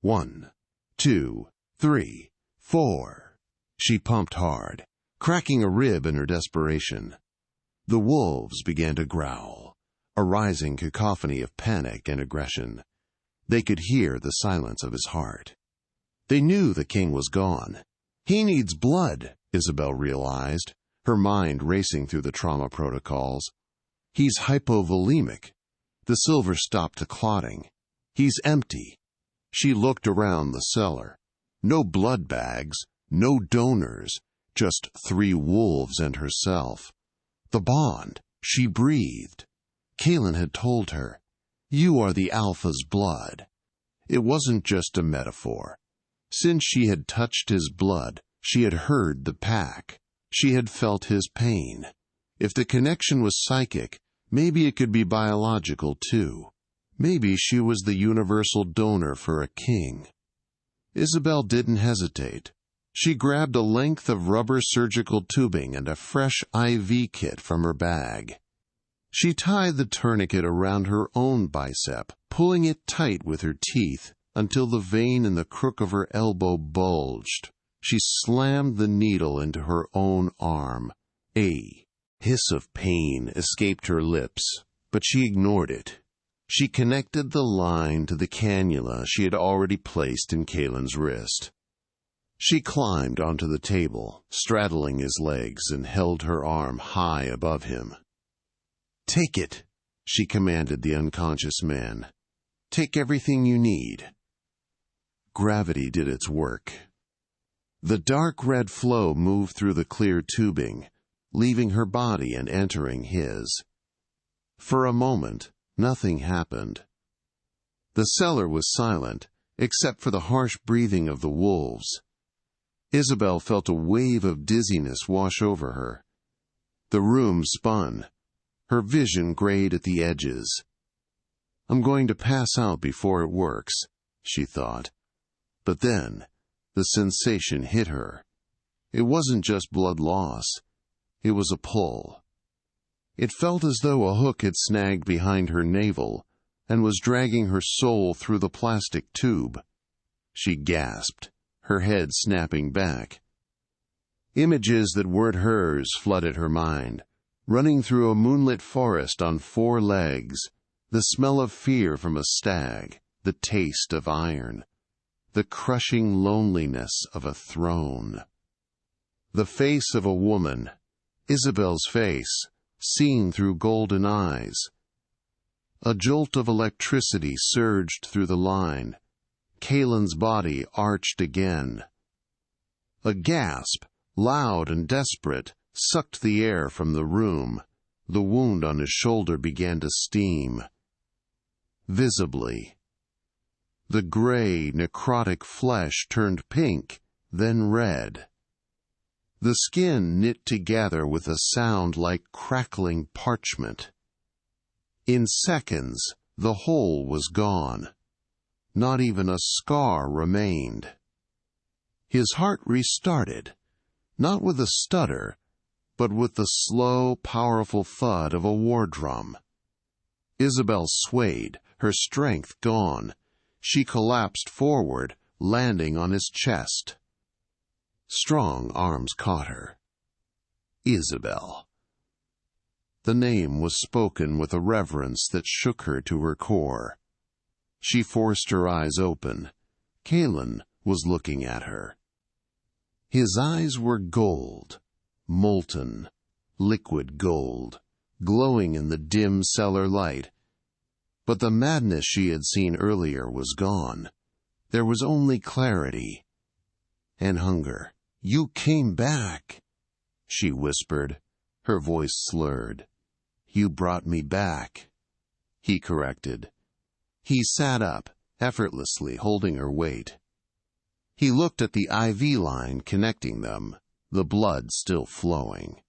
1, 2, 3, 4. She pumped hard, cracking a rib in her desperation. The wolves began to growl, a rising cacophony of panic and aggression. They could hear the silence of his heart. They knew the king was gone. "He needs blood," Isobel realized, her mind racing through the trauma protocols. "He's hypovolemic." The silver stopped clotting. "He's empty." She looked around the cellar. No blood bags, no donors, just 3 wolves and herself. The bond, she breathed. Kaelin had told her, "You are the Alpha's blood." It wasn't just a metaphor. Since she had touched his blood, she had heard the pack. She had felt his pain. If the connection was psychic, maybe it could be biological too. Maybe she was the universal donor for a king. Isobel didn't hesitate. She grabbed a length of rubber surgical tubing and a fresh IV kit from her bag. She tied the tourniquet around her own bicep, pulling it tight with her teeth until the vein in the crook of her elbow bulged. She slammed the needle into her own arm. A hiss of pain escaped her lips, but she ignored it. She connected the line to the cannula she had already placed in Kaelin's wrist. She climbed onto the table, straddling his legs, and held her arm high above him. "Take it," she commanded the unconscious man. "Take everything you need." Gravity did its work. The dark red flow moved through the clear tubing, leaving her body and entering his. For a moment, nothing happened. The cellar was silent, except for the harsh breathing of the wolves. Isobel felt a wave of dizziness wash over her. The room spun. Her vision grayed at the edges. I'm going to pass out before it works, she thought. But then, the sensation hit her. It wasn't just blood loss. It was a pull. It felt as though a hook had snagged behind her navel and was dragging her soul through the plastic tube. She gasped, her head snapping back. Images that weren't hers flooded her mind, running through a moonlit forest on 4 legs, the smell of fear from a stag, the taste of iron, the crushing loneliness of a throne. The face of a woman, Isobel's face, seen through golden eyes. A jolt of electricity surged through the line. Kaelin's body arched again. A gasp, loud and desperate, sucked the air from the room. The wound on his shoulder began to steam. Visibly. The gray, necrotic flesh turned pink, then red. The skin knit together with a sound like crackling parchment. In seconds, the whole was gone. Not even a scar remained. His heart restarted, not with a stutter, but with the slow, powerful thud of a war drum. Isobel swayed, her strength gone. She collapsed forward, landing on his chest. Strong arms caught her. Isobel. The name was spoken with a reverence that shook her to her core. She forced her eyes open. Kaelin was looking at her. His eyes were gold, molten, liquid gold, glowing in the dim cellar light. But the madness she had seen earlier was gone. There was only clarity and hunger. "You came back," she whispered, her voice slurred. "You brought me back," he corrected. He sat up, effortlessly holding her weight. He looked at the IV line connecting them, the blood still flowing.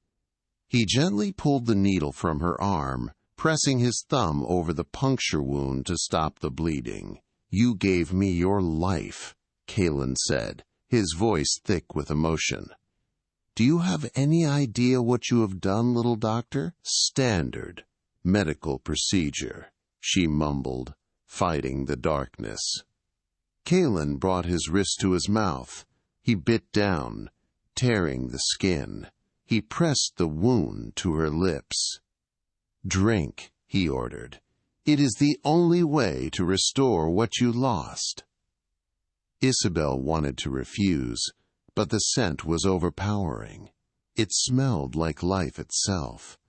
He gently pulled the needle from her arm, pressing his thumb over the puncture wound to stop the bleeding. "You gave me your life," Kaelin said, his voice thick with emotion. "Do you have any idea what you have done, little doctor?" "Standard medical procedure," she mumbled, fighting the darkness. Kaelin brought his wrist to his mouth. He bit down, tearing the skin. He pressed the wound to her lips. "Drink," he ordered. "It is the only way to restore what you lost." Isobel wanted to refuse, but the scent was overpowering. It smelled like life itself.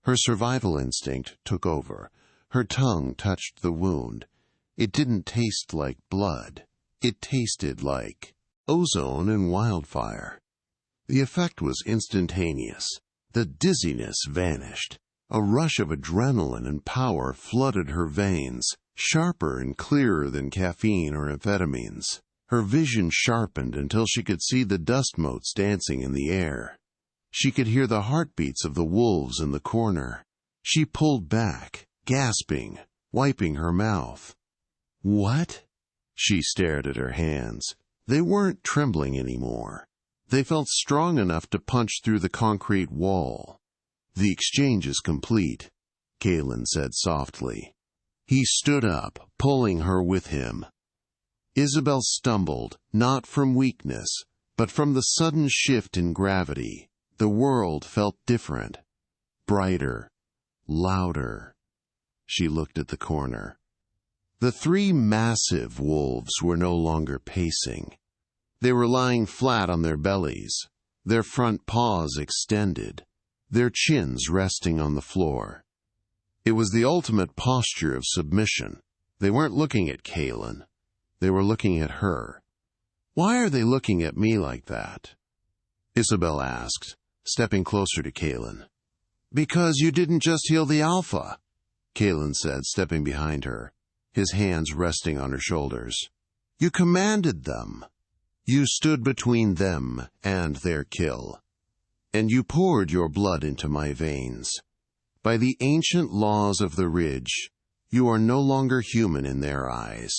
Her survival instinct took over. Her tongue touched the wound. It didn't taste like blood. It tasted like ozone and wildfire. The effect was instantaneous. The dizziness vanished. A rush of adrenaline and power flooded her veins, sharper and clearer than caffeine or amphetamines. Her vision sharpened until she could see the dust motes dancing in the air. She could hear the heartbeats of the wolves in the corner. She pulled back, gasping, wiping her mouth. "What?" She stared at her hands. They weren't trembling anymore. They felt strong enough to punch through the concrete wall. "The exchange is complete," Kaelin said softly. He stood up, pulling her with him. Isobel stumbled, not from weakness, but from the sudden shift in gravity. The world felt different, brighter, louder. She looked at the corner. The 3 massive wolves were no longer pacing. They were lying flat on their bellies, their front paws extended, their chins resting on the floor. It was the ultimate posture of submission. They weren't looking at Kaelin. They were looking at her. "Why are they looking at me like that?" Isobel asked, stepping closer to Kaelin. "Because you didn't just heal the Alpha," Kaelin said, stepping behind her, his hands resting on her shoulders. "You commanded them. You stood between them and their kill. And you poured your blood into my veins. By the ancient laws of the Ridge, You are no longer human in their eyes.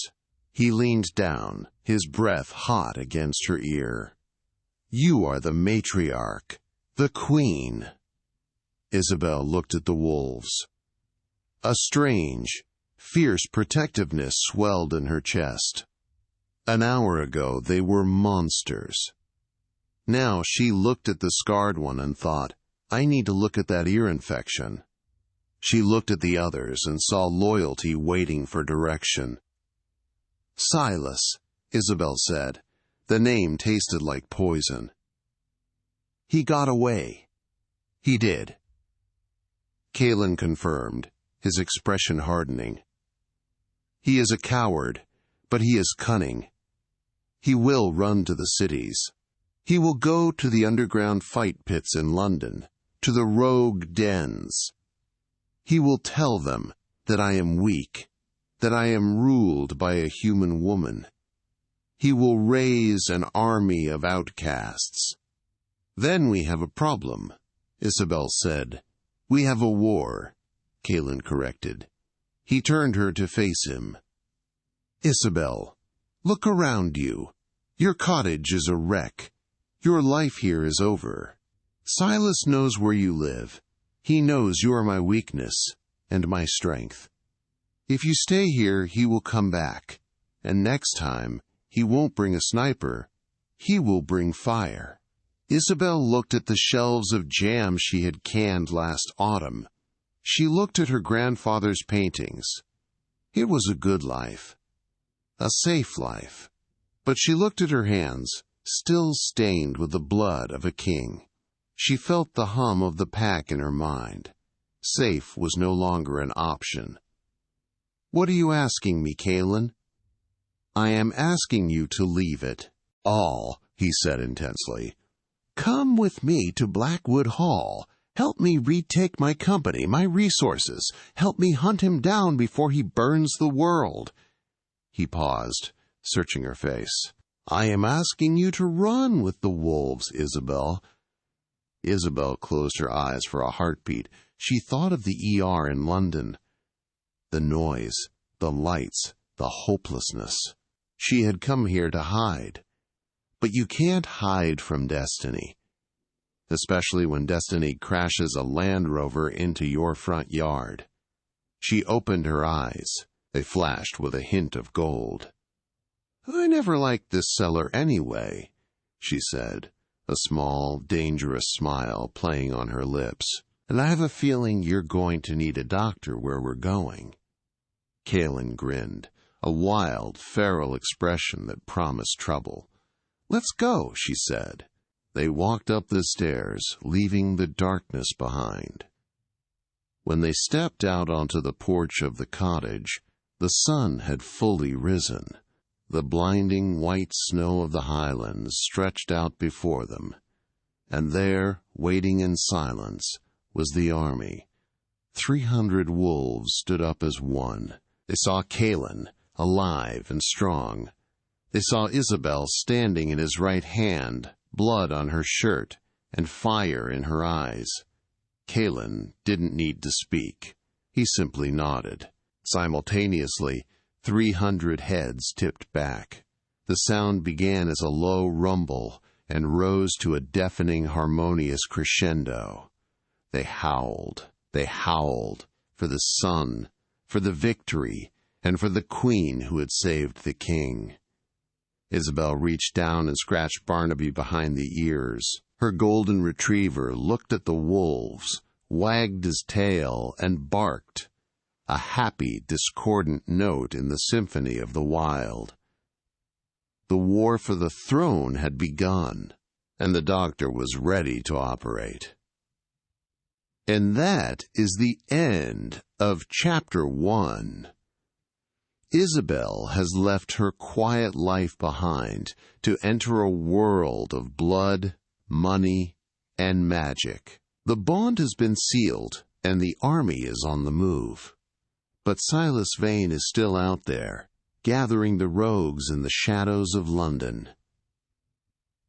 He leaned down, his breath hot against her ear. You are the matriarch, the queen. Isobel looked at the wolves. A strange, fierce protectiveness swelled in her chest. An hour ago they were monsters. Now she looked at the scarred one and thought, I need to look at that ear infection. She looked at the others and saw loyalty waiting for direction. Silas, Isobel said. The name tasted like poison. He got away. He did. Kalen confirmed, his expression hardening. He is a coward, but he is cunning. He will run to the cities. He will go to the underground fight pits in London, to the rogue dens. He will tell them that I am weak, that I am ruled by a human woman. He will raise an army of outcasts. Then we have a problem, Isobel said. We have a war, Kalen corrected. He turned her to face him. Isobel, look around you. Your cottage is a wreck. Your life here is over. Silas knows where you live. He knows you are my weakness and my strength. If you stay here, he will come back. And next time, he won't bring a sniper. He will bring fire. Isobel looked at the shelves of jam she had canned last autumn. She looked at her grandfather's paintings. It was a good life. A safe life. But she looked at her hands, still stained with the blood of a king. She felt the hum of the pack in her mind. Safe was no longer an option. What are you asking me, Kalen? I am asking you to leave it. All, he said intensely. Come with me to Blackwood Hall. Help me retake my company, my resources. Help me hunt him down before he burns the world. He paused, searching her face. I am asking you to run with the wolves, Isobel. Isobel closed her eyes for a heartbeat. She thought of the ER in London. The noise, the lights, the hopelessness. She had come here to hide. But you can't hide from destiny. Especially when destiny crashes a Land Rover into your front yard. She opened her eyes. They flashed with a hint of gold. I never liked this cellar anyway, she said, a small, dangerous smile playing on her lips. And I have a feeling you're going to need a doctor where we're going. Kalen grinned, a wild, feral expression that promised trouble. Let's go, she said. They walked up the stairs, leaving the darkness behind. When they stepped out onto the porch of the cottage, the sun had fully risen. The blinding white snow of the Highlands stretched out before them, and there, waiting in silence, was the army. 300 wolves stood up as one. They saw Kalen, alive and strong. They saw Isobel standing in his right hand, blood on her shirt, and fire in her eyes. Kalen didn't need to speak. He simply nodded. Simultaneously, 300 heads tipped back. The sound began as a low rumble and rose to a deafening harmonious crescendo. They howled, for the sun, for the victory, and for the queen who had saved the king. Isobel reached down and scratched Barnaby behind the ears. Her golden retriever looked at the wolves, wagged his tail, and barked, a happy, discordant note in the symphony of the wild. The war for the throne had begun, and the doctor was ready to operate. And that is the end of Chapter 1. Isobel has left her quiet life behind to enter a world of blood, money, and magic. The bond has been sealed, and the army is on the move. But Silas Vane is still out there, gathering the rogues in the shadows of London.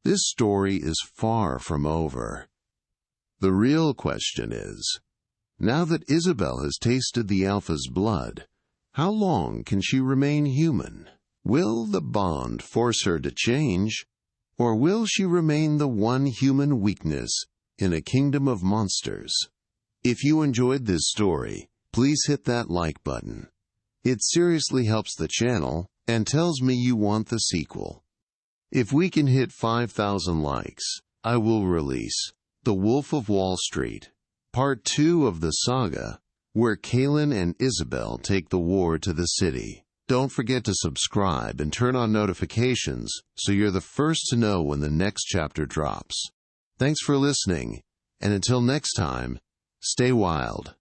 This story is far from over. The real question is, now that Isobel has tasted the Alpha's blood, How long can she remain human? Will the bond force her to change, or will she remain the one human weakness in a kingdom of monsters? If you enjoyed this story, please hit that like button. It seriously helps the channel and tells me you want the sequel. If we can hit 5,000 likes, I will release The Wolf of Wall Street, Part 2 of the saga, where Kaylin and Isobel take the war to the city. Don't forget to subscribe and turn on notifications so you're the first to know when the next chapter drops. Thanks for listening, and until next time, stay wild.